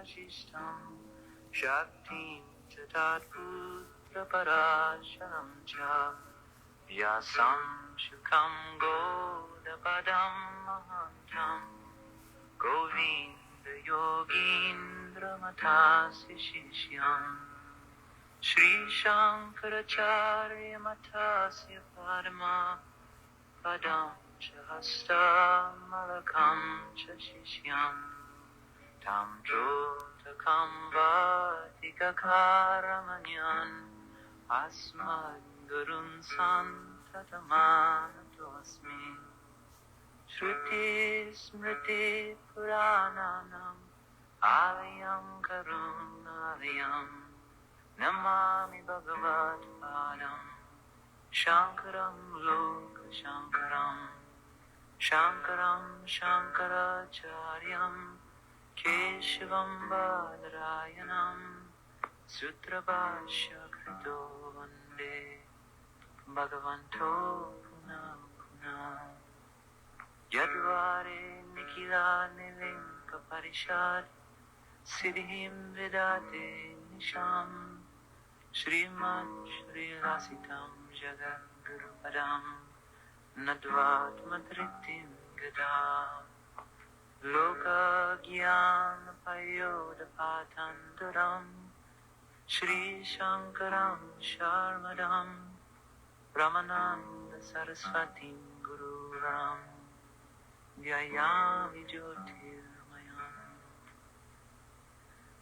Vasishtam Shaktim Chatatputra Parasharam Cha Vyasam Shukam Godapadam Mahantam Govinda Yogindra Mathasya Shishyam Shri Shankaracharya Mathasya Padma Padam Chahasta Malakam Chashishyam Tam Jotakam Vatikakaramanian Asmad Gurun Santatamantosmi Shruti Smriti Purananam Alayam Karunalayam Namami Bhagavad Padam Shankaram Loka Shankaram Shankaram Shankaracharyam Keshavam Badrayanam Sutrabhashya Krito Vande Bhagavanto Puna Puna Yadvare Nikila Nilinka Parishad Siddhim Vedate Nisham Srimad Shri Lasitam Jagat Guru Padam Nadvat Madritim Gadam Loka Gyana Payoda Patandaram Shri Shankaram Sharmadam Ramananda Saraswati Guru Ram Vyayami Jyotirmayam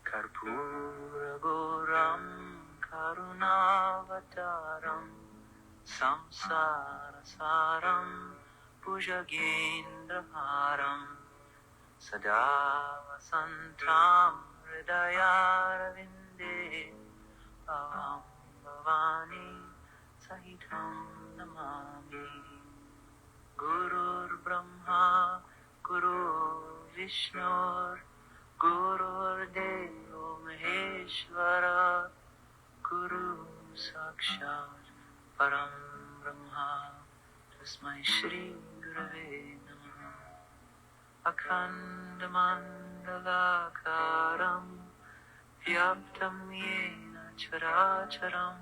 Karpura Goram Karunavataram Samsara Saram Pujagendraharam Sada Vasantam Hridayarvinde Bhavam Bhavani Sahitam Namami Gurur Brahma Gurur Vishnur Gurur Devo Maheshwara Guru Sakshat Param Brahma Tasmai Shri Gurave Namah Akhandamandalakaram Vyaptam Yena Characharam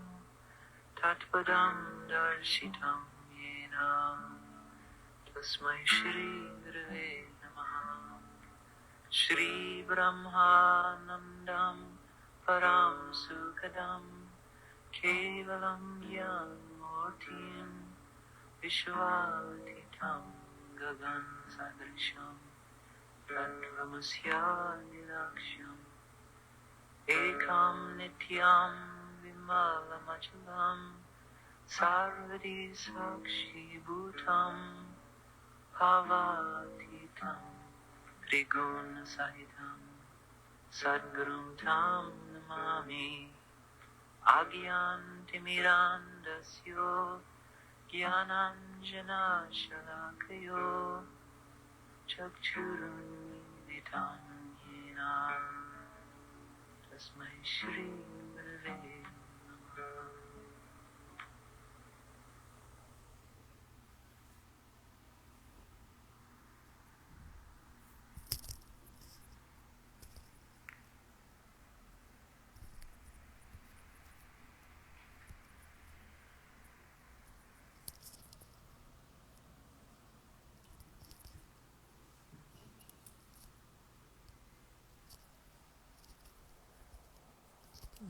Tatpadam Darshitam Yena Tasmai Shri Gurave Namah Shri Brahmanandam Param Sukadam Kevalam Yamurtim Vishwatitam Gagan Sadrisham Tattvamasya Nilaksham Ekam Nityam Vimalamachalam Sarvadi Sakshi Bhutam Bhavatitam Triguna Sahitam Sadgurum Tam Namami Agyantimirandasyo Gyananjana Shalakayo Chakchurunnitam Yena Tasmai Shri Gurave Namah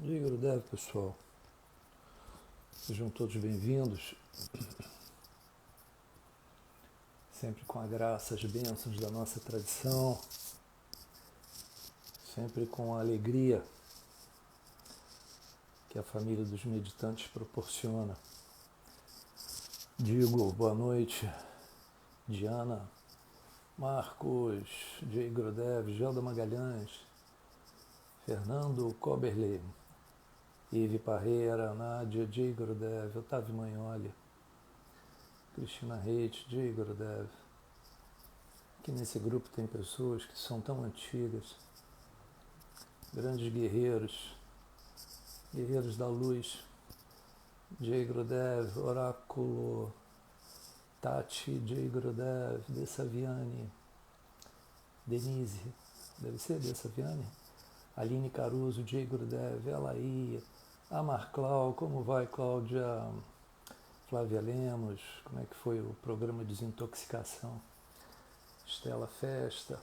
Jai Gurudev, pessoal. Sejam todos bem-vindos. Sempre com a graça, as bênçãos da nossa tradição. Sempre com a alegria que a família dos meditantes proporciona. Digo boa noite, Diana, Marcos, Jai Gurudev, Gelda Magalhães, Fernando Koberle, Ive Parreira, Nádia, Jai Gurudev, Otávio Manholi, Cristina Reite, Jai Gurudev. Aqui nesse grupo tem pessoas que são tão antigas, grandes guerreiros, guerreiros da luz, Jai Gurudev, Oráculo, Tati, Jai Gurudev, Desaviani, Denise, deve ser Desaviani, Aline Caruso, Jay Gurudev, Elaí, Amar Clau, como vai, Cláudia? Flávia Lemos, como é que foi o programa de desintoxicação? Estela Festa,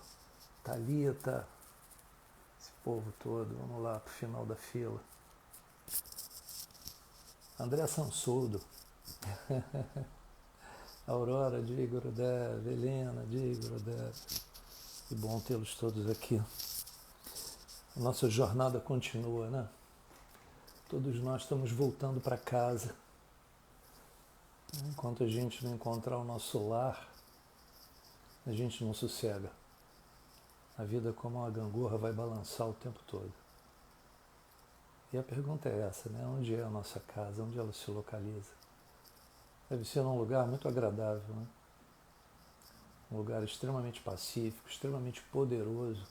Thalita, esse povo todo, vamos lá pro final da fila. André Sansoldo, Aurora, Jay Gurudev, Helena, Jay Gurudev. Que bom tê-los todos aqui. A nossa jornada continua, né? Todos nós estamos voltando para casa. Enquanto a gente não encontrar o nosso lar, a gente não sossega. A vida, como uma gangorra, vai balançar o tempo todo. E a pergunta é essa, né? Onde é a nossa casa? Onde ela se localiza? Deve ser num lugar muito agradável, né? Um lugar extremamente pacífico, extremamente poderoso.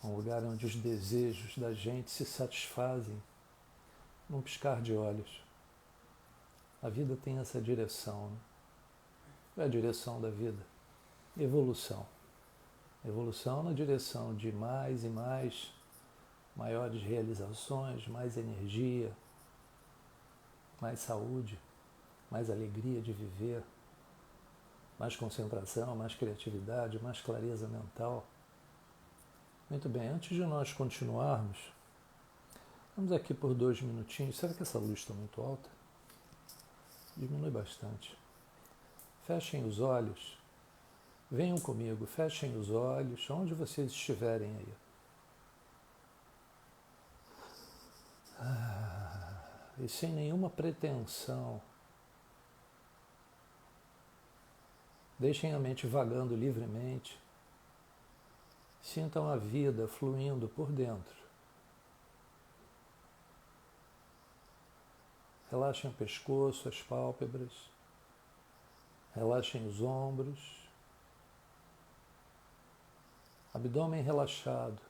Um lugar onde os desejos da gente se satisfazem num piscar de olhos. A vida tem essa direção, né? Qual é a direção da vida? Evolução. Evolução na direção de mais e mais, maiores realizações, mais energia, mais saúde, mais alegria de viver, mais concentração, mais criatividade, mais clareza mental. Muito bem, antes de nós continuarmos, vamos aqui por 2 minutinhos. Será que essa luz está muito alta? Diminui bastante. Fechem os olhos. Venham comigo, fechem os olhos, onde vocês estiverem aí. E sem nenhuma pretensão, deixem a mente vagando livremente. Sintam a vida fluindo por dentro. Relaxem o pescoço, as pálpebras. Relaxem os ombros. Abdômen relaxado.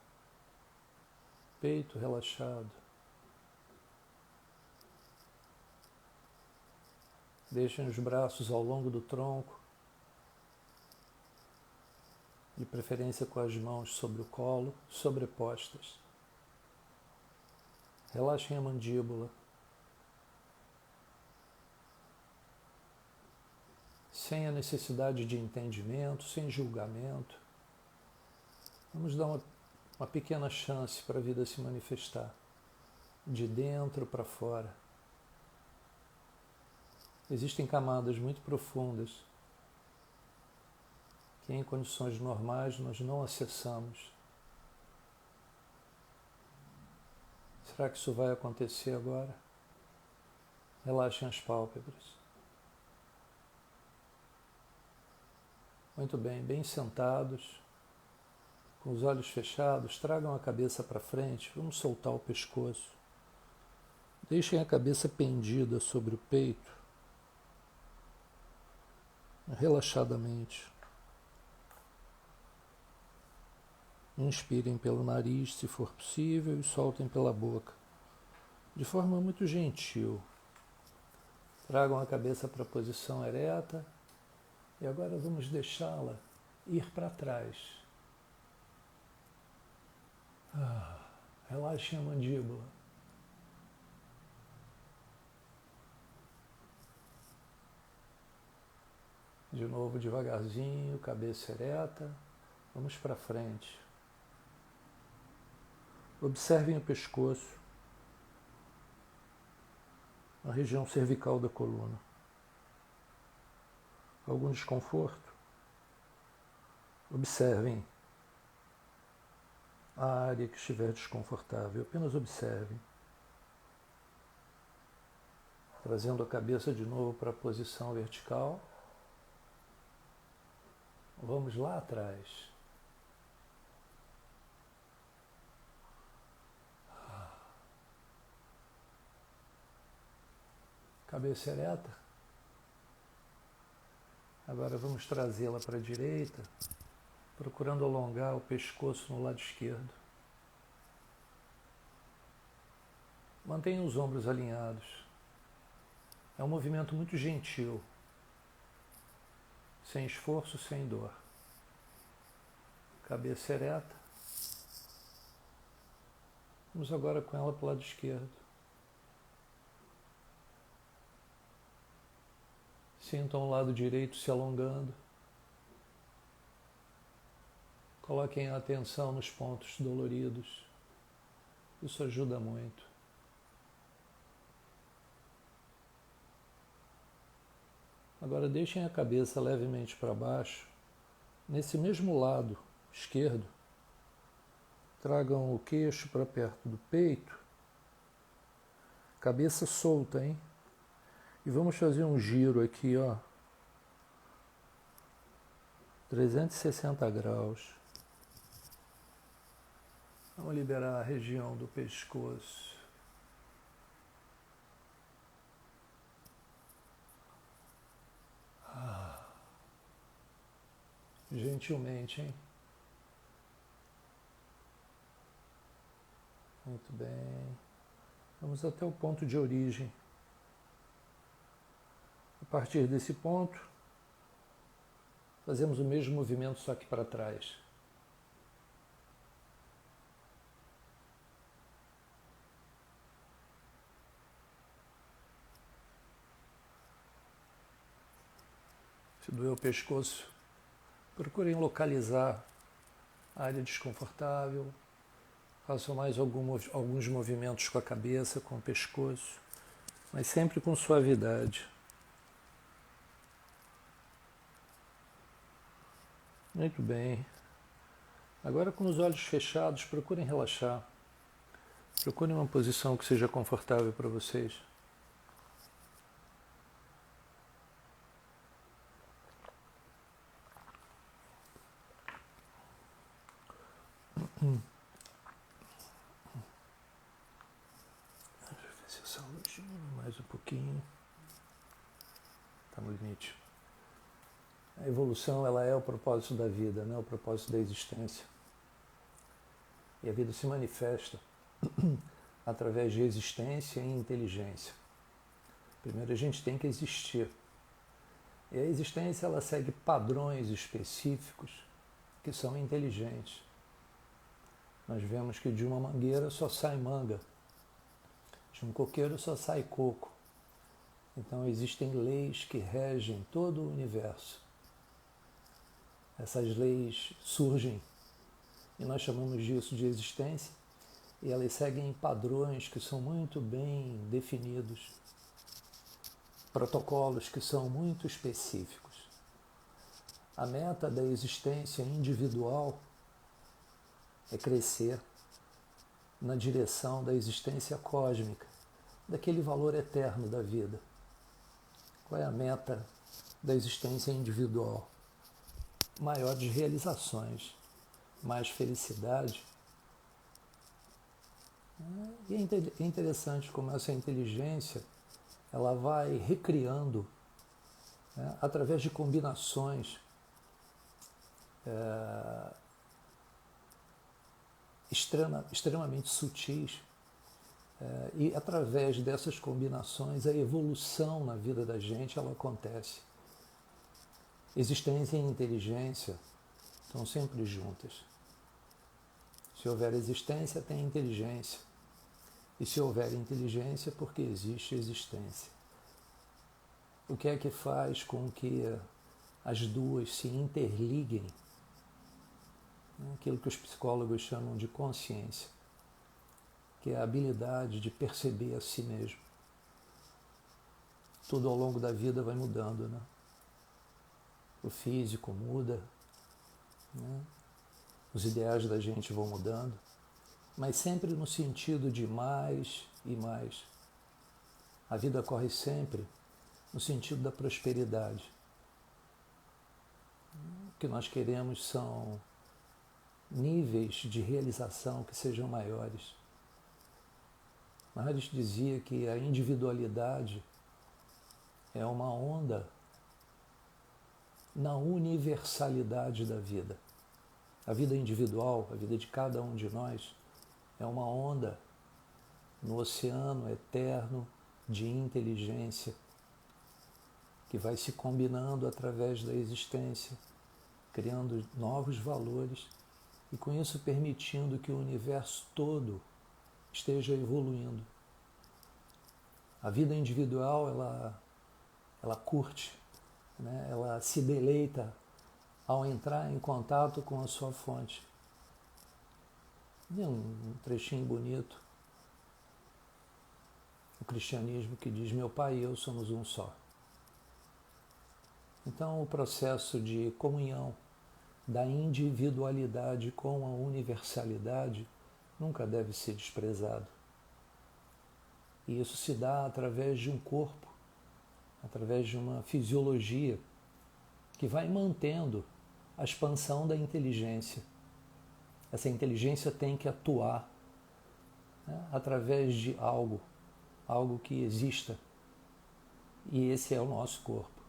Peito relaxado. Deixem os braços ao longo do tronco, de preferência com as mãos sobre o colo, sobrepostas. Relaxem a mandíbula. Sem a necessidade de entendimento, sem julgamento. Vamos dar uma pequena chance para a vida se manifestar, de dentro para fora. Existem camadas muito profundas que em condições normais nós não acessamos. Será que isso vai acontecer agora? Relaxem as pálpebras. Muito bem, bem sentados, com os olhos fechados, tragam a cabeça para frente, vamos soltar o pescoço. Deixem a cabeça pendida sobre o peito, relaxadamente. Inspirem pelo nariz, se for possível, e soltem pela boca, de forma muito gentil. Tragam a cabeça para a posição ereta e agora vamos deixá-la ir para trás. Relaxem a mandíbula. De novo, devagarzinho, cabeça ereta. Vamos para frente. Observem o pescoço, a região cervical da coluna. Algum desconforto? Observem a área que estiver desconfortável. Apenas observem. Trazendo a cabeça de novo para a posição vertical. Vamos lá atrás. Cabeça ereta. Agora vamos trazê-la para a direita, procurando alongar o pescoço no lado esquerdo. Mantenha os ombros alinhados. É um movimento muito gentil, sem esforço, sem dor. Cabeça ereta. Vamos agora com ela para o lado esquerdo. Sintam o lado direito se alongando. Coloquem a atenção nos pontos doloridos. Isso ajuda muito. Agora deixem a cabeça levemente para baixo. Nesse mesmo lado esquerdo, tragam o queixo para perto do peito. Cabeça solta, hein? E vamos fazer um giro aqui, ó. 360 graus. Vamos liberar a região do pescoço. Gentilmente, hein? Muito bem. Vamos até o ponto de origem. A partir desse ponto, fazemos o mesmo movimento, só que para trás. Se doer o pescoço, procurem localizar a área desconfortável. Façam mais alguns movimentos com a cabeça, com o pescoço, mas sempre com suavidade. Muito bem. Agora, com os olhos fechados, procurem relaxar. Procurem uma posição que seja confortável para vocês. Deixa eu ver se essa luz mais um pouquinho. Está no limite. A evolução, ela é o propósito da vida, né? O propósito da existência. E a vida se manifesta através de existência e inteligência. Primeiro a gente tem que existir. E a existência, ela segue padrões específicos que são inteligentes. Nós vemos que de uma mangueira só sai manga, de um coqueiro só sai coco. Então existem leis que regem todo o universo. Essas leis surgem e nós chamamos disso de existência, e elas seguem padrões que são muito bem definidos, protocolos que são muito específicos. A meta da existência individual é crescer na direção da existência cósmica, daquele valor eterno da vida. Qual é a meta da existência individual? Maiores realizações, mais felicidade. E é interessante como essa inteligência ela vai recriando, né, através de combinações extremamente sutis, e através dessas combinações a evolução na vida da gente ela acontece. Existência e inteligência estão sempre juntas. Se houver existência, tem inteligência. E se houver inteligência, porque existe existência. O que é que faz com que as duas se interliguem? Aquilo que os psicólogos chamam de consciência, que é a habilidade de perceber a si mesmo. Tudo ao longo da vida vai mudando, né? O físico muda, né? Os ideais da gente vão mudando, mas sempre no sentido de mais e mais. A vida corre sempre no sentido da prosperidade. O que nós queremos são níveis de realização que sejam maiores. Maharis dizia que a individualidade é uma onda na universalidade da vida. A vida individual, a vida de cada um de nós, é uma onda no oceano eterno de inteligência que vai se combinando através da existência, criando novos valores e com isso permitindo que o universo todo esteja evoluindo. A vida individual, ela curte, né? Ela se deleita ao entrar em contato com a sua fonte. E um trechinho bonito, o cristianismo que diz: meu pai e eu somos um só. Então o processo de comunhão da individualidade com a universalidade nunca deve ser desprezado. E isso se dá através de um corpo, através de uma fisiologia que vai mantendo a expansão da inteligência. Essa inteligência tem que atuar, né, através de algo que exista. E esse é o nosso corpo.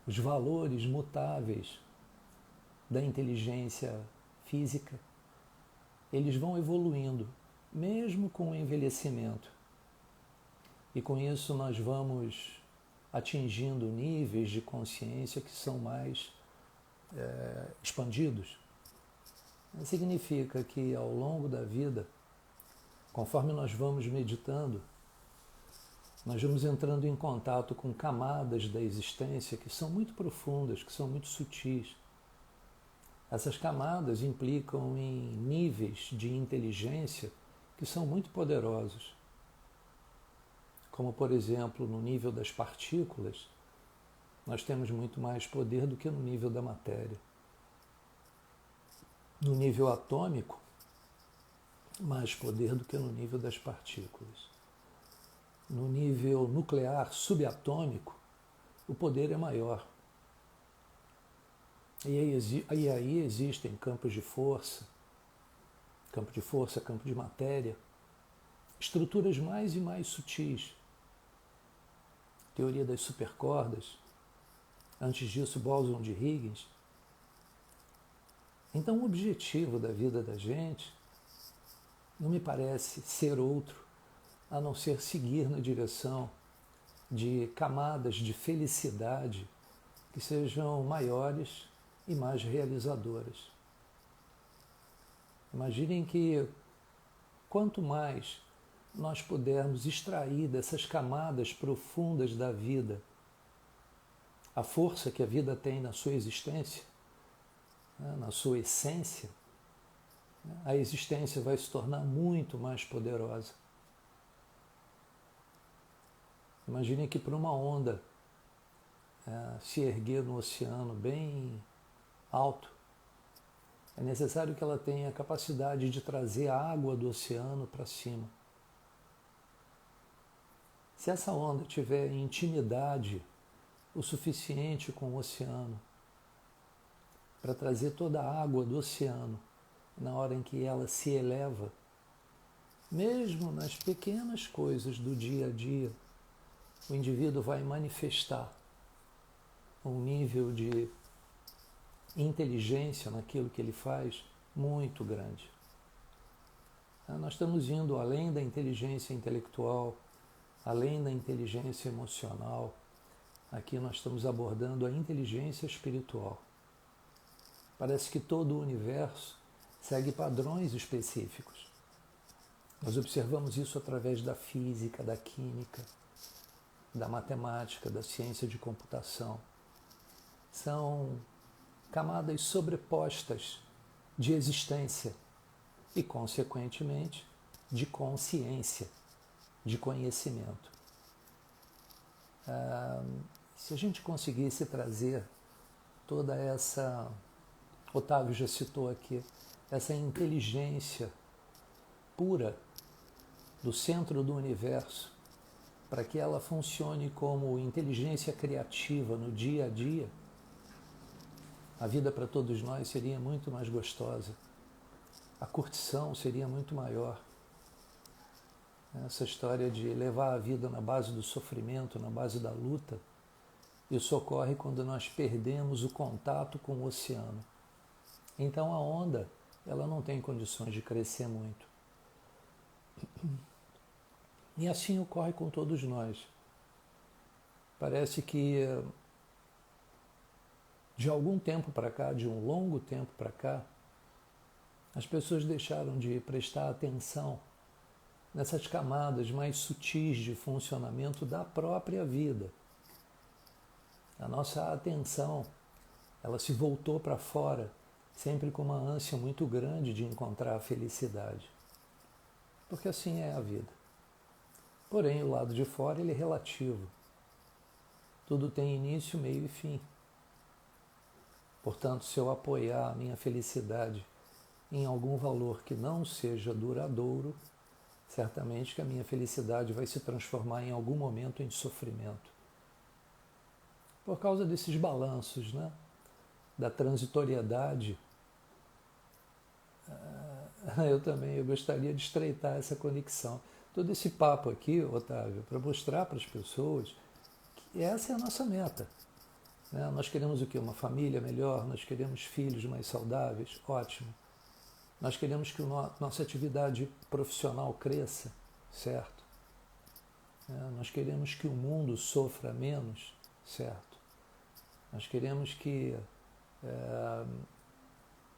Os valores mutáveis da inteligência física, eles vão evoluindo, mesmo com o envelhecimento. E com isso nós vamos atingindo níveis de consciência que são mais expandidos. Significa que ao longo da vida, conforme nós vamos meditando, nós vamos entrando em contato com camadas da existência que são muito profundas, que são muito sutis. Essas camadas implicam em níveis de inteligência que são muito poderosos. Como, por exemplo, no nível das partículas, nós temos muito mais poder do que no nível da matéria. No nível atômico, mais poder do que no nível das partículas. No nível nuclear subatômico, o poder é maior. E aí existem campos de força, campo de matéria, estruturas mais e mais sutis. Teoria das supercordas, antes disso, bóson de Higgins. Então, o objetivo da vida da gente não me parece ser outro, a não ser seguir na direção de camadas de felicidade que sejam maiores e mais realizadoras. Imaginem que quanto mais nós pudermos extrair dessas camadas profundas da vida a força que a vida tem na sua existência, na sua essência, a existência vai se tornar muito mais poderosa. Imagine que para uma onda se erguer no oceano bem alto, é necessário que ela tenha a capacidade de trazer a água do oceano para cima. Se essa onda tiver intimidade o suficiente com o oceano para trazer toda a água do oceano na hora em que ela se eleva, mesmo nas pequenas coisas do dia a dia, o indivíduo vai manifestar um nível de inteligência naquilo que ele faz muito grande. Nós estamos indo além da inteligência intelectual, além da inteligência emocional. Aqui nós estamos abordando a inteligência espiritual. Parece que todo o universo segue padrões específicos. Nós observamos isso através da física, da química, da matemática, da ciência de computação. São camadas sobrepostas de existência e, consequentemente, de consciência, de conhecimento. Se a gente conseguisse trazer toda essa, Otávio já citou aqui, essa inteligência pura do centro do universo, para que ela funcione como inteligência criativa no dia a dia, a vida para todos nós seria muito mais gostosa, a curtição seria muito maior. Essa história de levar a vida na base do sofrimento, na base da luta, isso ocorre quando nós perdemos o contato com o oceano. Então a onda, ela não tem condições de crescer muito. E assim ocorre com todos nós. Parece que de algum tempo para cá, de um longo tempo para cá, as pessoas deixaram de prestar atenção nessas camadas mais sutis de funcionamento da própria vida. A nossa atenção, ela se voltou para fora, sempre com uma ânsia muito grande de encontrar a felicidade. Porque assim é a vida. Porém, o lado de fora ele é relativo. Tudo tem início, meio e fim. Portanto, se eu apoiar a minha felicidade em algum valor que não seja duradouro, certamente que a minha felicidade vai se transformar em algum momento em sofrimento. Por causa desses balanços, né? Da transitoriedade, eu gostaria de estreitar essa conexão. Todo esse papo aqui, Otávio, para mostrar para as pessoas que essa é a nossa meta. Né? Nós queremos o quê? Uma família melhor, nós queremos filhos mais saudáveis, ótimo. Nós queremos que nossa atividade profissional cresça, certo? Nós queremos que o mundo sofra menos, certo? Nós queremos que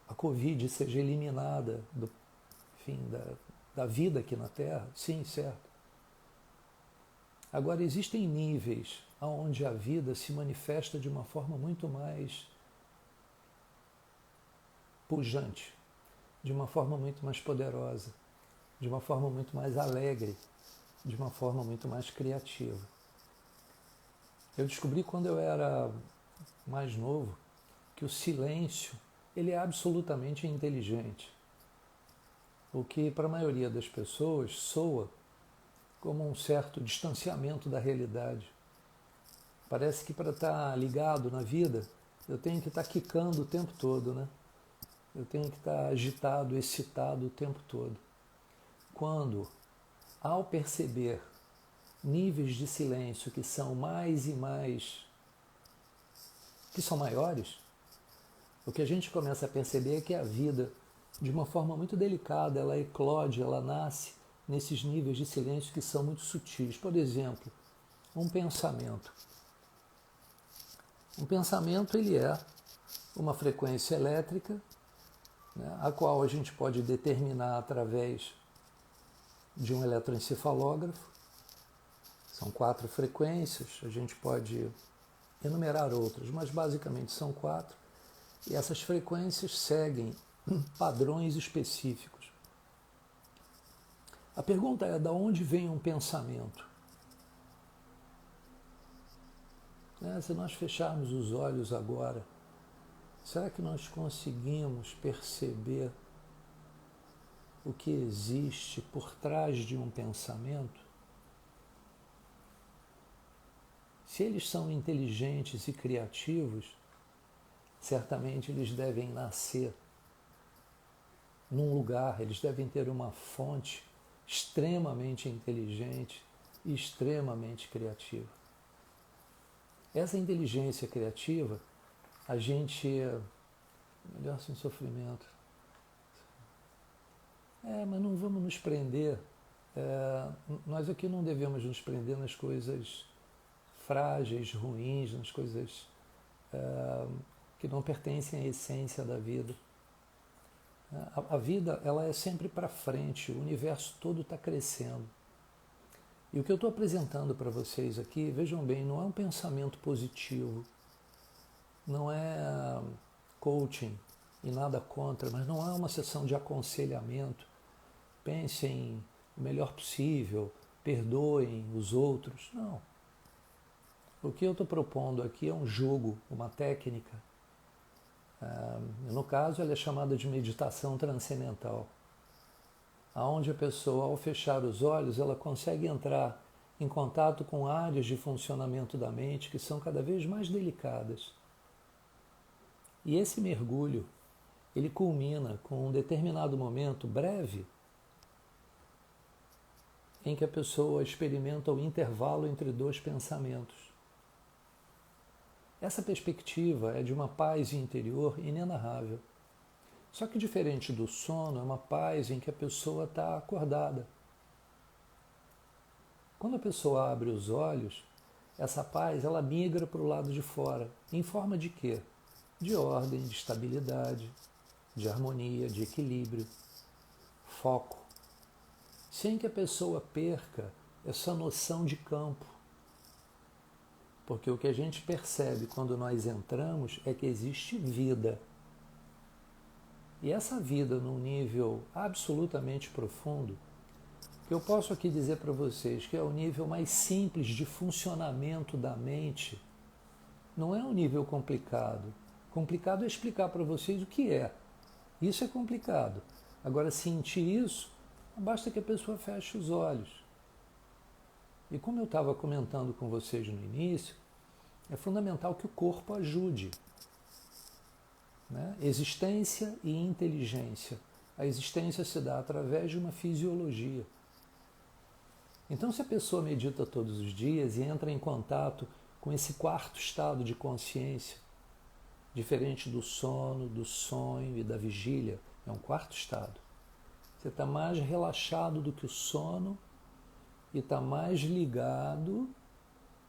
a Covid seja eliminada da vida aqui na Terra, sim, certo. Agora, existem níveis onde a vida se manifesta de uma forma muito mais pujante, de uma forma muito mais poderosa, de uma forma muito mais alegre, de uma forma muito mais criativa. Eu descobri quando eu era mais novo que o silêncio ele é absolutamente inteligente. O que para a maioria das pessoas soa como um certo distanciamento da realidade. Parece que para estar ligado na vida, eu tenho que estar quicando o tempo todo, né? Eu tenho que estar agitado, excitado o tempo todo. Quando, ao perceber níveis de silêncio que são mais e mais, que são maiores, o que a gente começa a perceber é que a vida, de uma forma muito delicada, ela eclode, ela nasce nesses níveis de silêncio que são muito sutis. Por exemplo, um pensamento. Um pensamento ele é uma frequência elétrica, né, a qual a gente pode determinar através de um eletroencefalógrafo. São 4 frequências, a gente pode enumerar outras, mas basicamente são 4. E essas frequências seguem padrões específicos. A pergunta é: de onde vem um pensamento? Se nós fecharmos os olhos agora, será que nós conseguimos perceber o que existe por trás de um pensamento? Se eles são inteligentes e criativos, certamente eles devem nascer num lugar, eles devem ter uma fonte extremamente inteligente e extremamente criativa. Essa inteligência criativa, a gente... Melhor sem sofrimento. Mas não vamos nos prender. Nós aqui não devemos nos prender nas coisas frágeis, ruins, nas coisas que não pertencem à essência da vida. A vida ela é sempre para frente, o universo todo está crescendo. E o que eu estou apresentando para vocês aqui, vejam bem, não é um pensamento positivo, não é coaching e nada contra, mas não é uma sessão de aconselhamento. Pensem o melhor possível, perdoem os outros. Não. O que eu estou propondo aqui é um jogo, uma técnica. No caso, ela é chamada de meditação transcendental, onde a pessoa, ao fechar os olhos, ela consegue entrar em contato com áreas de funcionamento da mente que são cada vez mais delicadas. E esse mergulho, ele culmina com um determinado momento breve em que a pessoa experimenta o intervalo entre 2 pensamentos. Essa perspectiva é de uma paz interior inenarrável. Só que diferente do sono, é uma paz em que a pessoa está acordada. Quando a pessoa abre os olhos, essa paz ela migra para o lado de fora. Em forma de quê? De ordem, de estabilidade, de harmonia, de equilíbrio, foco. sem que a pessoa perca essa noção de campo. Porque o que a gente percebe quando nós entramos é que existe vida. E essa vida num nível absolutamente profundo, que eu posso aqui dizer para vocês que é o nível mais simples de funcionamento da mente, não é um nível complicado. Complicado é explicar para vocês o que é. Isso é complicado. Agora, sentir isso, basta que a pessoa feche os olhos. E como eu estava comentando com vocês no início, é fundamental que o corpo ajude. Né? Existência e inteligência. A existência se dá através de uma fisiologia. Então, se a pessoa medita todos os dias e entra em contato com esse quarto estado de consciência, diferente do sono, do sonho e da vigília, é um quarto estado. Você está mais relaxado do que o sono e está mais ligado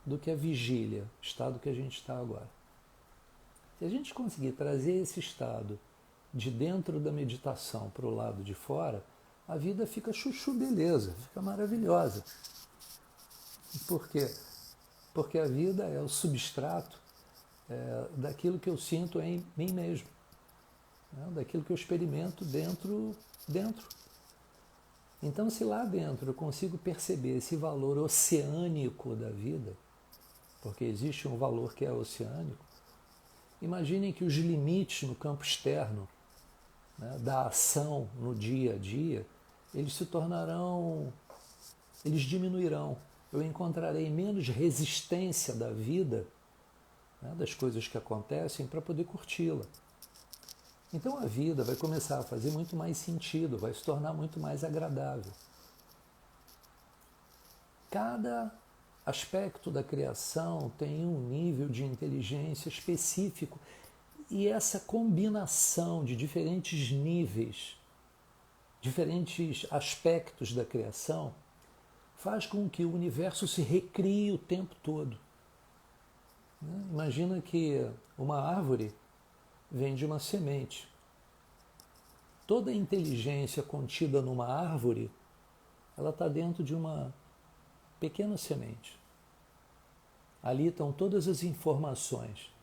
do que a vigília, estado que a gente está agora. Se a gente conseguir trazer esse estado de dentro da meditação para o lado de fora, a vida fica chuchu beleza, fica maravilhosa. Por quê? Porque a vida é o substrato daquilo que eu sinto em mim mesmo, né? Daquilo que eu experimento dentro. Então, se lá dentro eu consigo perceber esse valor oceânico da vida, porque existe um valor que é oceânico, imaginem que os limites no campo externo, né, da ação no dia a dia, eles diminuirão. Eu encontrarei menos resistência da vida, né, das coisas que acontecem, para poder curti-la. Então a vida vai começar a fazer muito mais sentido, vai se tornar muito mais agradável. Cada aspecto da criação tem um nível de inteligência específico e essa combinação de diferentes níveis, diferentes aspectos da criação faz com que o universo se recrie o tempo todo. Imagina que uma árvore vem de uma semente. Toda a inteligência contida numa árvore, ela está dentro de uma pequena semente. Ali estão todas as informações.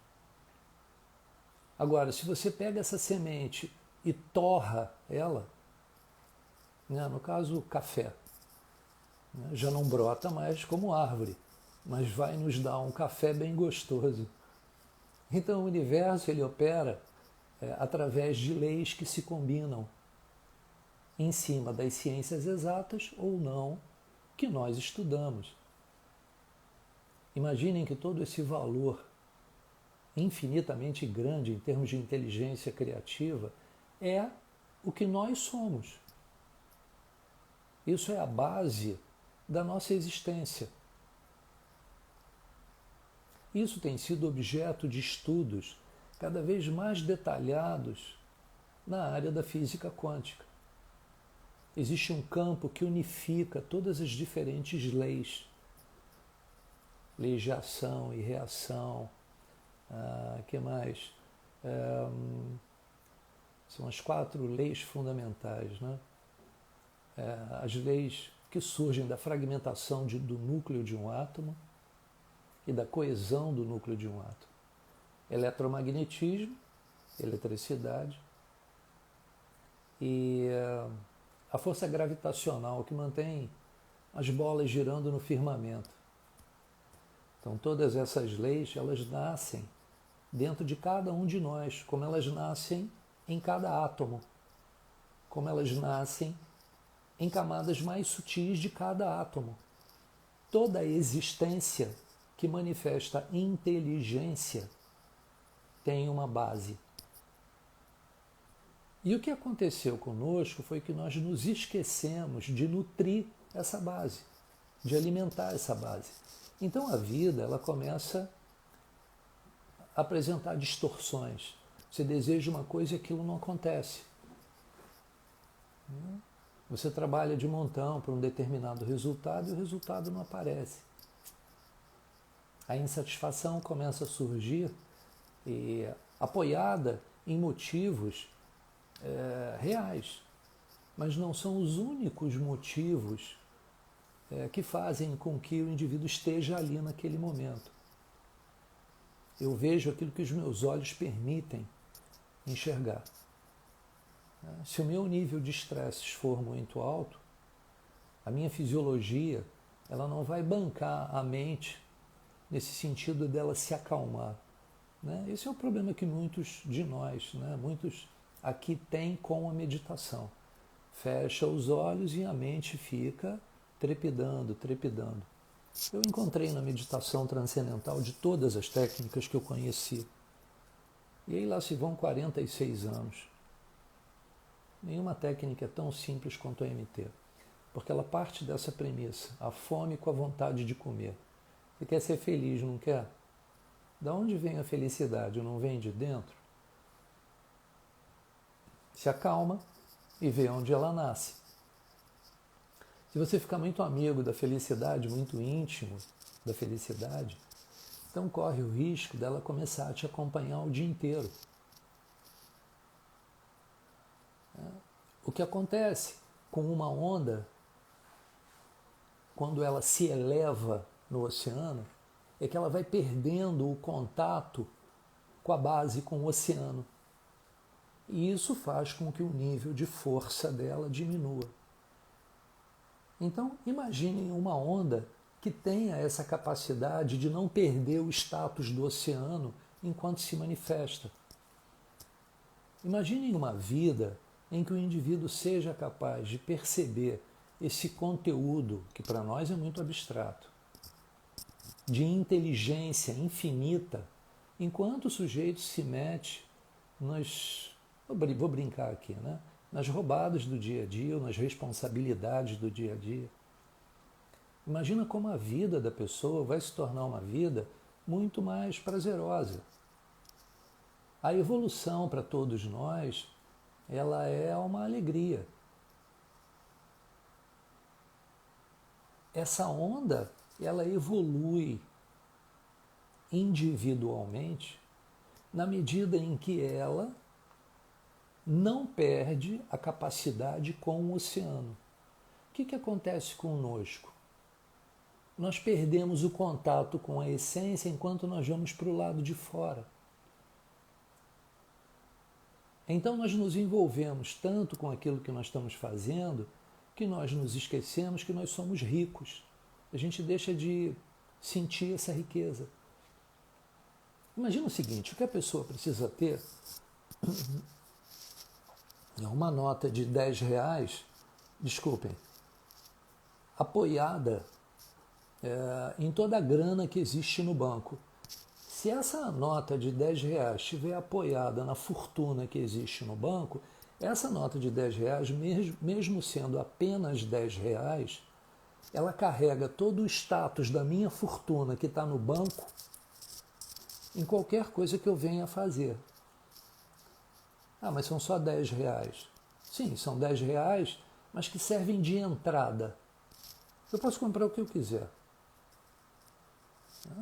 Agora, se você pega essa semente e torra ela, né, no caso o café, né, já não brota mais como árvore, mas vai nos dar um café bem gostoso. Então o universo ele opera através de leis que se combinam em cima das ciências exatas ou não que nós estudamos. Imaginem que todo esse valor infinitamente grande em termos de inteligência criativa é o que nós somos. Isso é a base da nossa existência. Isso tem sido objeto de estudos cada vez mais detalhados na área da física quântica. Existe um campo que unifica todas as diferentes leis. Leis de ação e reação. Que mais? São as 4 leis fundamentais, né? As leis que surgem da fragmentação do núcleo de um átomo e da coesão do núcleo de um átomo. Eletromagnetismo, eletricidade e a força gravitacional que mantém as bolas girando no firmamento. Então todas essas leis, elas nascem dentro de cada um de nós, como elas nascem em cada átomo, como elas nascem em camadas mais sutis de cada átomo. Toda a existência que manifesta inteligência tem uma base. E o que aconteceu conosco foi que nós nos esquecemos de nutrir essa base, de alimentar essa base. Então a vida ela começa a apresentar distorções. Você deseja uma coisa e aquilo não acontece. Você trabalha de montão para um determinado resultado e o resultado não aparece. A insatisfação começa a surgir e apoiada em motivos reais. mas não são os únicos motivos que fazem com que o indivíduo esteja ali naquele momento. Eu vejo aquilo que os meus olhos permitem enxergar. Se o meu nível de estresse for muito alto, a minha fisiologia ela não vai bancar a mente nesse sentido dela se acalmar. Esse é o problema que muitos de nós, muitos aqui têm com a meditação. Fecha os olhos e a mente fica trepidando, trepidando. Eu encontrei na meditação transcendental de todas as técnicas que eu conheci. E aí lá se vão 46 anos. Nenhuma técnica é tão simples quanto a MT, porque ela parte dessa premissa, a fome com a vontade de comer. Você quer ser feliz, não quer? Da onde vem a felicidade? Não vem de dentro? Se acalma e vê onde ela nasce. Se você ficar muito amigo da felicidade, muito íntimo da felicidade, então corre o risco dela começar a te acompanhar o dia inteiro. O que acontece com uma onda, quando ela se eleva no oceano, é que ela vai perdendo o contato com a base, com o oceano. E isso faz com que o nível de força dela diminua. Então, imaginem uma onda que tenha essa capacidade de não perder o status do oceano enquanto se manifesta. Imaginem uma vida em que o indivíduo seja capaz de perceber esse conteúdo, que para nós é muito abstrato, de inteligência infinita, enquanto o sujeito se mete vou brincar aqui, nas roubadas do dia a dia, ou nas responsabilidades do dia a dia. Imagina como a vida da pessoa vai se tornar uma vida muito mais prazerosa. A evolução para todos nós, ela é uma alegria. Essa onda, ela evolui individualmente na medida em que ela não perde a capacidade com o oceano. O que acontece conosco? Nós perdemos o contato com a essência enquanto nós vamos para o lado de fora. Então nós nos envolvemos tanto com aquilo que nós estamos fazendo que nós nos esquecemos que nós somos ricos. A gente deixa de sentir essa riqueza. Imagina o seguinte, o que a pessoa precisa ter é uma nota de R$10, apoiada em toda a grana que existe no banco. Se essa nota de R$10 estiver apoiada na fortuna que existe no banco, essa nota de R$10, mesmo sendo apenas R$10, ela carrega todo o status da minha fortuna que está no banco em qualquer coisa que eu venha a fazer. Ah, mas são só R$10. Sim, são R$10, mas que servem de entrada. Eu posso comprar o que eu quiser.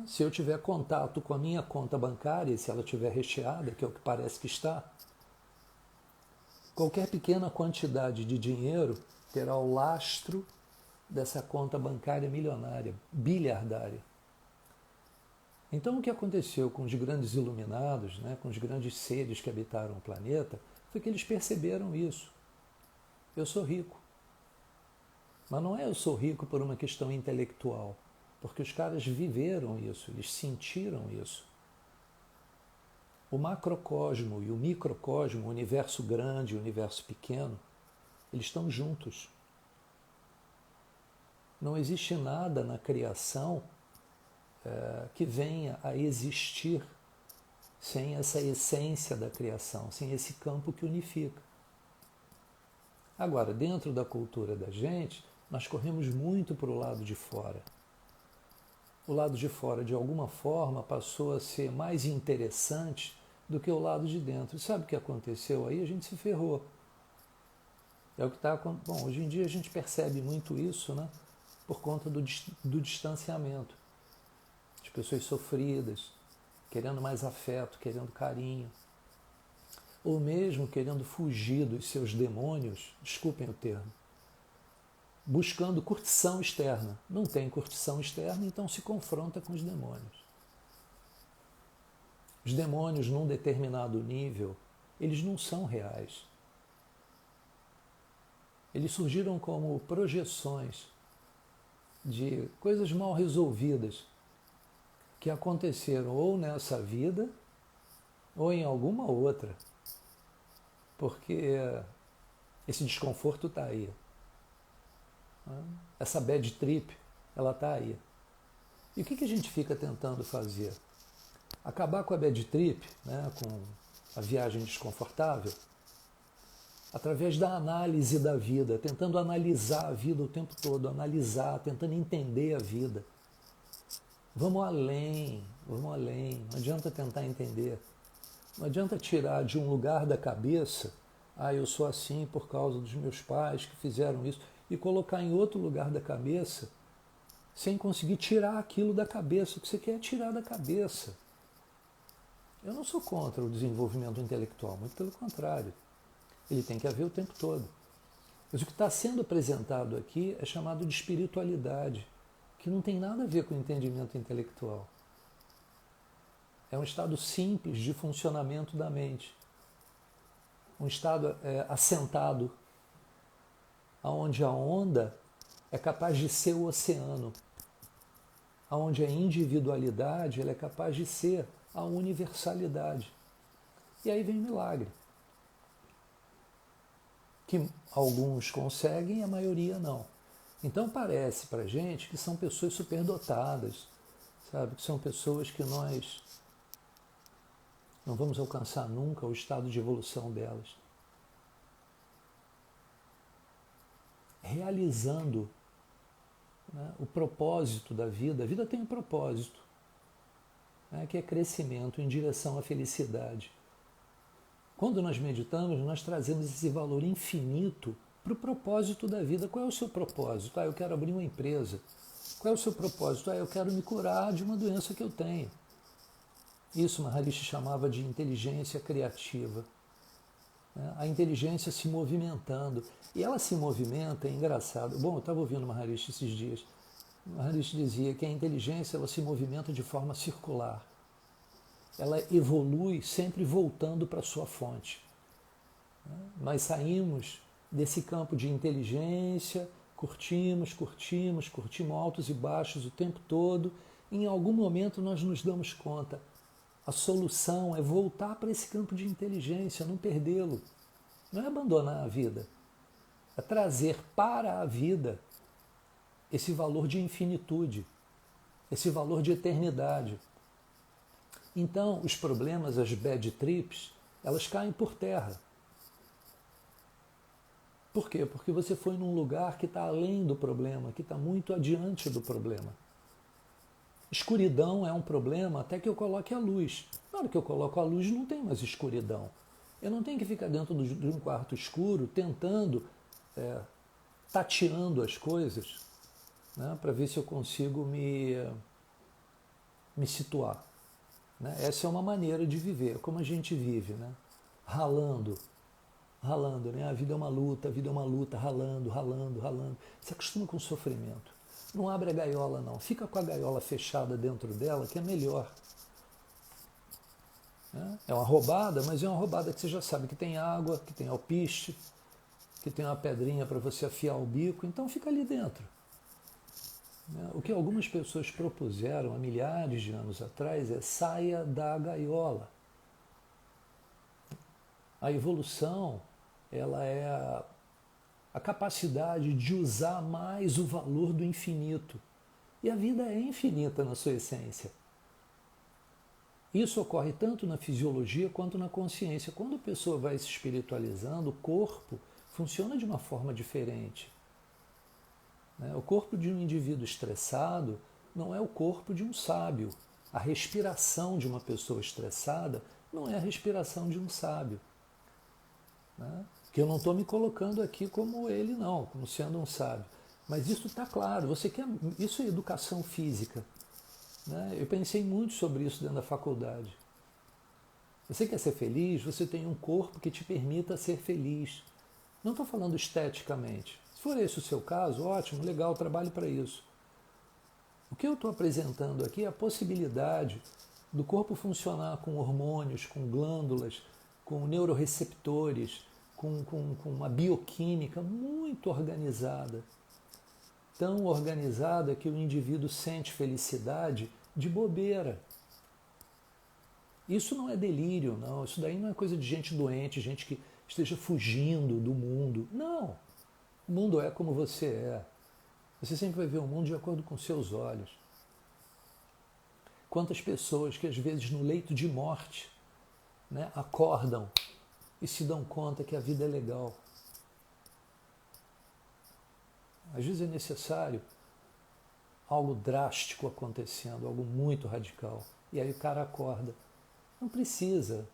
Se eu tiver contato com a minha conta bancária, se ela estiver recheada, que é o que parece que está, qualquer pequena quantidade de dinheiro terá o lastro dessa conta bancária milionária, bilhardária. Então o que aconteceu com os grandes iluminados, com os grandes seres que habitaram o planeta, foi que eles perceberam isso. Eu sou rico. Mas não é eu sou rico por uma questão intelectual, porque os caras viveram isso, eles sentiram isso. O macrocosmo e o microcosmo, o universo grande e o universo pequeno, eles estão juntos. Não existe nada na criação que venha a existir sem essa essência da criação, sem esse campo que unifica. Agora, dentro da cultura da gente, nós corremos muito para o lado de fora. O lado de fora, de alguma forma, passou a ser mais interessante do que o lado de dentro. E sabe o que aconteceu aí? A gente se ferrou. É o que está. Bom, hoje em dia a gente percebe muito isso, por conta do distanciamento. As pessoas sofridas, querendo mais afeto, querendo carinho. ou mesmo querendo fugir dos seus demônios, desculpem o termo, buscando curtição externa. Não tem curtição externa, então se confronta com os demônios. Os demônios, num determinado nível, eles não são reais. Eles surgiram como projeções de coisas mal resolvidas que aconteceram ou nessa vida ou em alguma outra. Porque esse desconforto está aí. Essa bad trip, ela está aí. E o que a gente fica tentando fazer? Acabar com a bad trip, né, com a viagem desconfortável, através da análise da vida, tentando analisar a vida o tempo todo, analisar, tentando entender a vida. Vamos além, vamos além. Não adianta tentar entender. Não adianta tirar de um lugar da cabeça, eu sou assim por causa dos meus pais que fizeram isso, e colocar em outro lugar da cabeça, sem conseguir tirar aquilo da cabeça, o que você quer tirar da cabeça. Eu não sou contra o desenvolvimento intelectual, muito pelo contrário. Ele tem que haver o tempo todo. Mas o que está sendo apresentado aqui é chamado de espiritualidade, que não tem nada a ver com o entendimento intelectual. É um estado simples de funcionamento da mente. Um estado assentado, onde a onda é capaz de ser o oceano, onde a individualidade ela é capaz de ser a universalidade. E aí vem o milagre. Que alguns conseguem e a maioria não. Então parece para a gente que são pessoas superdotadas, sabe? Que são pessoas que nós não vamos alcançar nunca o estado de evolução delas. Realizando, né, o propósito da vida. A vida tem um propósito, né, que é crescimento em direção à felicidade. Quando nós meditamos, nós trazemos esse valor infinito para o propósito da vida. Qual é o seu propósito? Eu quero abrir uma empresa. Qual é o seu propósito? Eu quero me curar de uma doença que eu tenho. Isso Maharishi chamava de inteligência criativa. A inteligência se movimentando. E ela se movimenta, é engraçado. Bom, eu estava ouvindo Maharishi esses dias. Maharishi dizia que a inteligência ela se movimenta de forma circular. Ela evolui sempre voltando para a sua fonte. Nós saímos desse campo de inteligência, curtimos altos e baixos o tempo todo, e em algum momento nós nos damos conta, a solução é voltar para esse campo de inteligência, não perdê-lo. Não é abandonar a vida, é trazer para a vida esse valor de infinitude, esse valor de eternidade. Então, os problemas, as bad trips, elas caem por terra. Por quê? Porque você foi num lugar que está além do problema, que está muito adiante do problema. Escuridão é um problema até que eu coloque a luz. Na hora que eu coloco a luz, não tem mais escuridão. Eu não tenho que ficar dentro de um quarto escuro tentando, tateando as coisas, né, para ver se eu consigo me situar. Né? Essa é uma maneira de viver, como a gente vive, né? Ralando, né? A vida é uma luta, ralando. Se acostuma com o sofrimento. Não abre a gaiola, não. Fica com a gaiola fechada dentro dela, que é melhor. Né? É uma roubada, mas é uma roubada que você já sabe que tem água, que tem alpiste, que tem uma pedrinha para você afiar o bico, então fica ali dentro. O que algumas pessoas propuseram há milhares de anos atrás é saia da gaiola. A evolução, ela é a capacidade de usar mais o valor do infinito. E a vida é infinita na sua essência. Isso ocorre tanto na fisiologia quanto na consciência. Quando a pessoa vai se espiritualizando, o corpo funciona de uma forma diferente. O corpo de um indivíduo estressado não é o corpo de um sábio. A respiração de uma pessoa estressada não é a respiração de um sábio. Que eu não estou me colocando aqui como ele, não, como sendo um sábio. Mas isso está claro. Isso é educação física. Eu pensei muito sobre isso dentro da faculdade. Você quer ser feliz? Você tem um corpo que te permita ser feliz. Não estou falando esteticamente. Se for esse o seu caso, ótimo, legal, trabalhe para isso. O que eu estou apresentando aqui é a possibilidade do corpo funcionar com hormônios, com glândulas, com neuroreceptores, com uma bioquímica muito organizada. Tão organizada que o indivíduo sente felicidade de bobeira. Isso não é delírio, não. Isso daí não é coisa de gente doente, gente que esteja fugindo do mundo. Não. O mundo é como você é. Você sempre vai ver o mundo de acordo com seus olhos. Quantas pessoas que às vezes no leito de morte, né, acordam e se dão conta que a vida é legal. Às vezes é necessário algo drástico acontecendo, algo muito radical. E aí o cara acorda. Não precisa,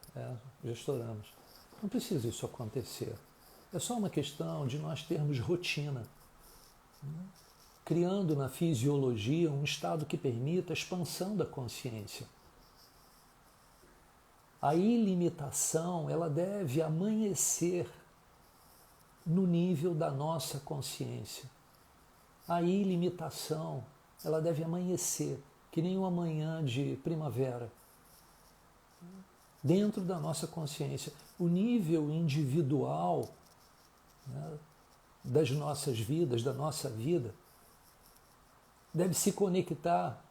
já estouramos, não precisa isso acontecer. É só uma questão de nós termos rotina, né? Criando na fisiologia um estado que permita a expansão da consciência. A ilimitação, ela deve amanhecer no nível da nossa consciência. A ilimitação, ela deve amanhecer, que nem uma manhã de primavera, dentro da nossa consciência. O nível individual, né, das nossas vidas, da nossa vida, deve se conectar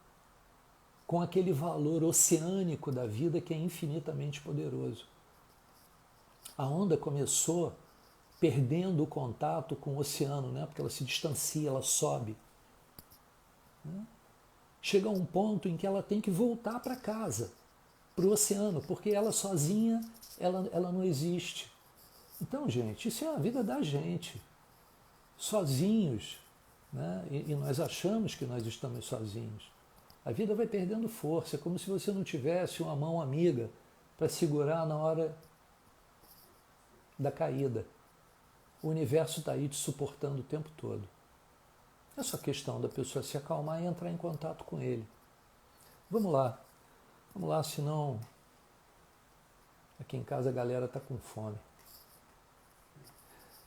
com aquele valor oceânico da vida que é infinitamente poderoso. A onda começou perdendo o contato com o oceano, né, porque ela se distancia, ela sobe, né? Chega a um ponto em que ela tem que voltar para casa, para o oceano, porque ela sozinha, ela não existe. Então, gente, isso é a vida da gente. Sozinhos, né? E nós achamos que nós estamos sozinhos. A vida vai perdendo força, é como se você não tivesse uma mão amiga para segurar na hora da caída. O universo está aí te suportando o tempo todo. É só questão da pessoa se acalmar e entrar em contato com ele. Vamos lá, senão aqui em casa a galera está com fome.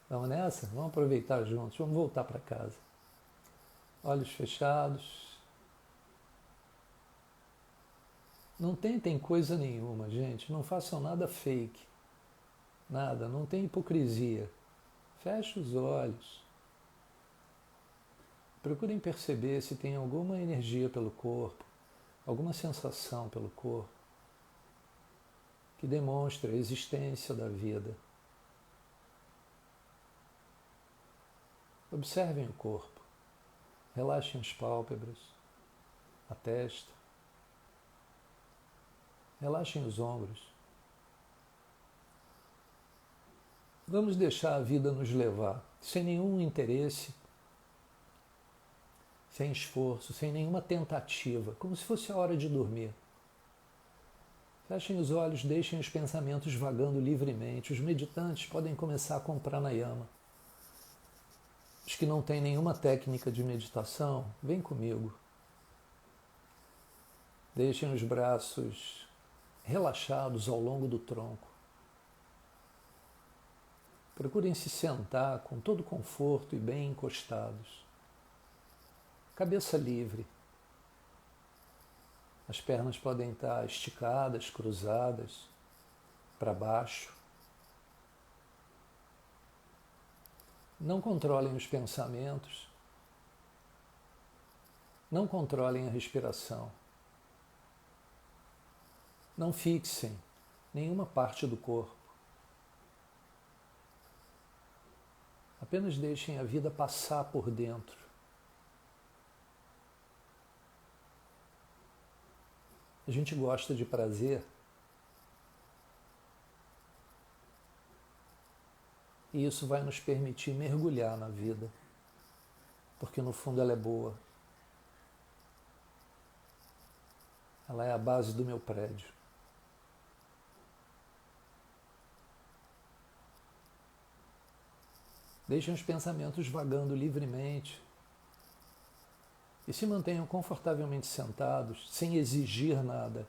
Vamos nessa? Vamos aproveitar juntos, vamos voltar para casa. Olhos fechados. Não tentem coisa nenhuma, gente. Não façam nada fake. Nada, não tem hipocrisia. Feche os olhos. Procurem perceber se tem alguma energia pelo corpo, alguma sensação pelo corpo, que demonstre a existência da vida. Observem o corpo. Relaxem as pálpebras, a testa. Relaxem os ombros. Vamos deixar a vida nos levar, sem nenhum interesse, sem esforço, sem nenhuma tentativa, como se fosse a hora de dormir. Fechem os olhos, deixem os pensamentos vagando livremente. Os meditantes podem começar com pranayama. Os que não têm nenhuma técnica de meditação, vem comigo. Deixem os braços relaxados ao longo do tronco. Procurem se sentar com todo conforto e bem encostados. Cabeça livre. As pernas podem estar esticadas, cruzadas, para baixo. Não controlem os pensamentos. Não controlem a respiração. Não fixem nenhuma parte do corpo. Apenas deixem a vida passar por dentro. A gente gosta de prazer e isso vai nos permitir mergulhar na vida, porque no fundo ela é boa. Ela é a base do meu prédio. Deixem os pensamentos vagando livremente e se mantenham confortavelmente sentados, sem exigir nada.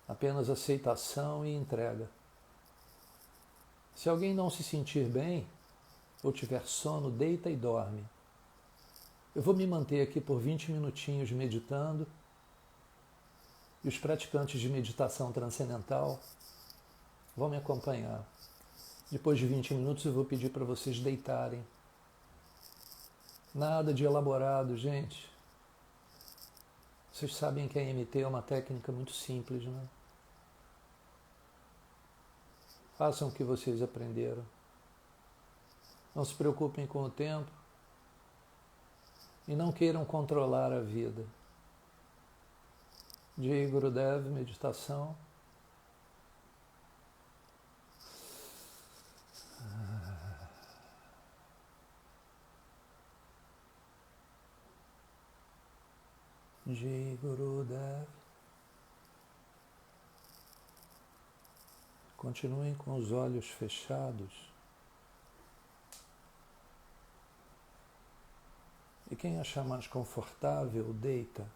Apenas aceitação e entrega. Se alguém não se sentir bem ou tiver sono, deita e dorme. Eu vou me manter aqui por 20 minutinhos meditando e os praticantes de meditação transcendental vão me acompanhar. Depois de 20 minutos eu vou pedir para vocês deitarem. Nada de elaborado, gente. Vocês sabem que a MT é uma técnica muito simples, né? Façam o que vocês aprenderam. Não se preocupem com o tempo e não queiram controlar a vida. Jai Gurudev, meditação. Jai Gurudev. Continuem com os olhos fechados. E quem achar mais confortável, deita.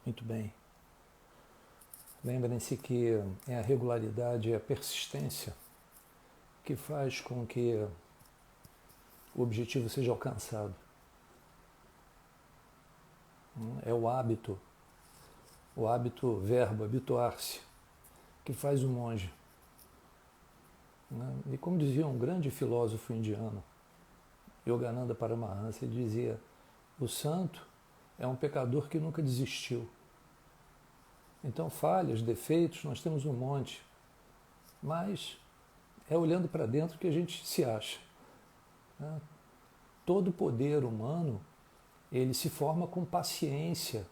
Muito bem. Lembrem-se que é a regularidade e a persistência que faz com que o objetivo seja alcançado. É o hábito, verbo, habituar-se, que faz o monge. E como dizia um grande filósofo indiano, Yogananda Paramahansa, ele dizia: o santo é um pecador que nunca desistiu. Então, falhas, defeitos, nós temos um monte, mas é olhando para dentro que a gente se acha. Todo poder humano, ele se forma com paciência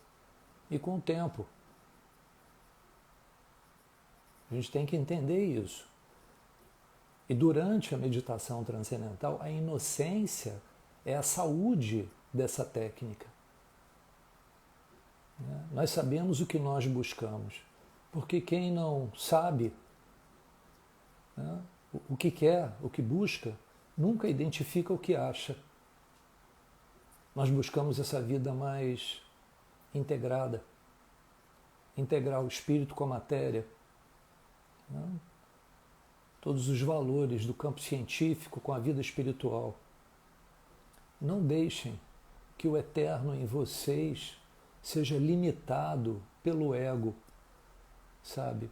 e com o tempo. A gente tem que entender isso. E durante a meditação transcendental, a inocência é a saúde dessa técnica. Nós sabemos o que nós buscamos, porque quem não sabe o que quer, o que busca, nunca identifica o que acha. Nós buscamos essa vida mais integrada, integrar o espírito com a matéria, todos os valores do campo científico com a vida espiritual. Não deixem que o eterno em vocês seja limitado pelo ego, sabe?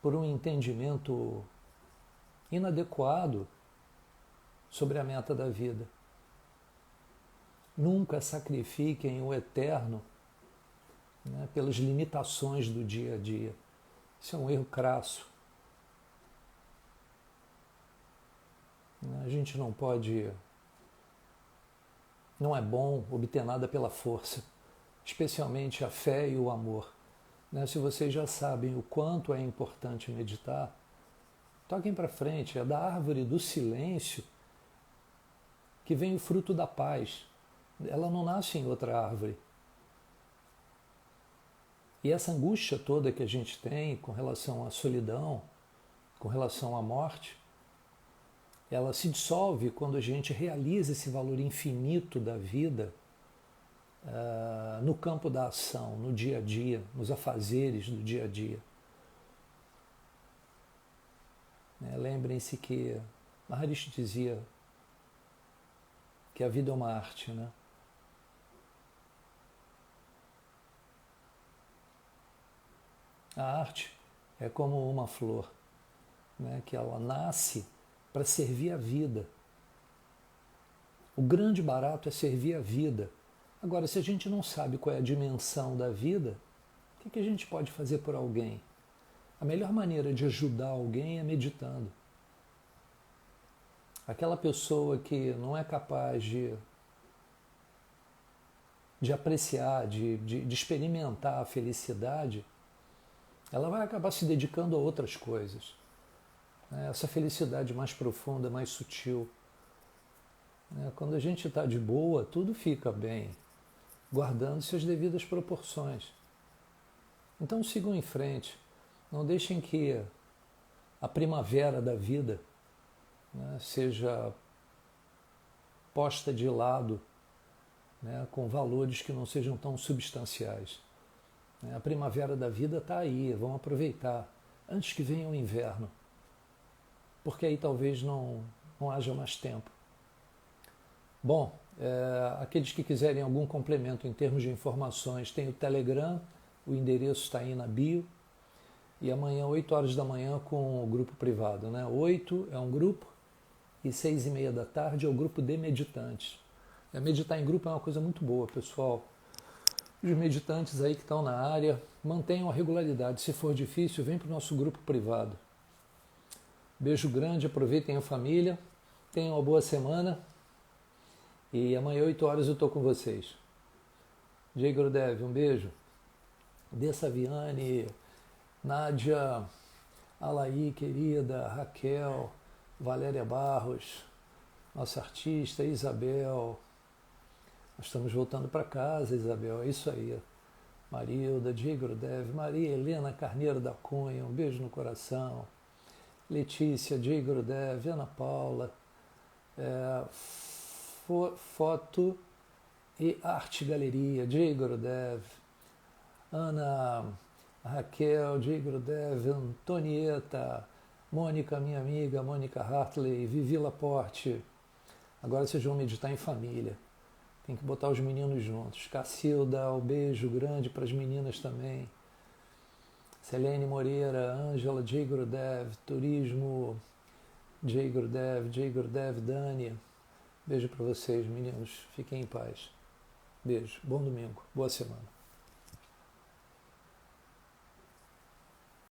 Por um entendimento inadequado sobre a meta da vida. Nunca sacrifiquem o eterno, pelas limitações do dia a dia. Isso é um erro crasso. A gente não pode, não é bom obter nada pela força, especialmente a fé e o amor. Se vocês já sabem o quanto é importante meditar, toquem para frente. É da árvore do silêncio que vem o fruto da paz. Ela não nasce em outra árvore. E essa angústia toda que a gente tem com relação à solidão, com relação à morte, ela se dissolve quando a gente realiza esse valor infinito da vida no campo da ação, no dia a dia, nos afazeres do dia a dia. Lembrem-se que Maharishi dizia que a vida é uma arte, A arte é como uma flor, que ela nasce para servir a vida. O grande barato é servir a vida. Agora, se a gente não sabe qual é a dimensão da vida, o que a gente pode fazer por alguém? A melhor maneira de ajudar alguém é meditando. Aquela pessoa que não é capaz de apreciar, de experimentar a felicidade, ela vai acabar se dedicando a outras coisas. Essa felicidade mais profunda, mais sutil. Quando a gente está de boa, tudo fica bem, guardando-se as devidas proporções. Então sigam em frente. Não deixem que a primavera da vida seja posta de lado, com valores que não sejam tão substanciais. A primavera da vida está aí, vamos aproveitar, antes que venha o inverno, porque aí talvez não haja mais tempo. Bom, aqueles que quiserem algum complemento em termos de informações, tem o Telegram, o endereço está aí na bio, e amanhã, 8 horas da manhã, com o grupo privado. 8 é um grupo e 6:30 da tarde é o grupo de meditantes. Meditar em grupo é uma coisa muito boa, pessoal. Os meditantes aí que estão na área, mantenham a regularidade. Se for difícil, vem para o nosso grupo privado. Beijo grande, aproveitem a família, tenham uma boa semana e amanhã, 8 horas, eu estou com vocês. Jai Gurudev, um beijo. Dessa Viane, Nádia, Alaí, querida, Raquel, Valéria Barros, nossa artista, Isabel. Nós estamos voltando para casa, Isabel, é isso aí. Marilda, Jai Gurudev, Maria Helena Carneiro da Cunha, um beijo no coração. Letícia, Jai Gurudev, Ana Paula, Foto e Arte Galeria, Jai Gurudev, Ana, Raquel, Jay Grudev, Antonieta, Mônica, minha amiga, Mônica Hartley, Vivi Laporte. Agora vocês vão meditar em família. Tem que botar os meninos juntos. Cacilda, um beijo grande para as meninas também. Selene Moreira, Ângela, Jay Grudev, Turismo, Jay Grudev, Dani. Beijo para vocês, meninos. Fiquem em paz. Beijo. Bom domingo. Boa semana.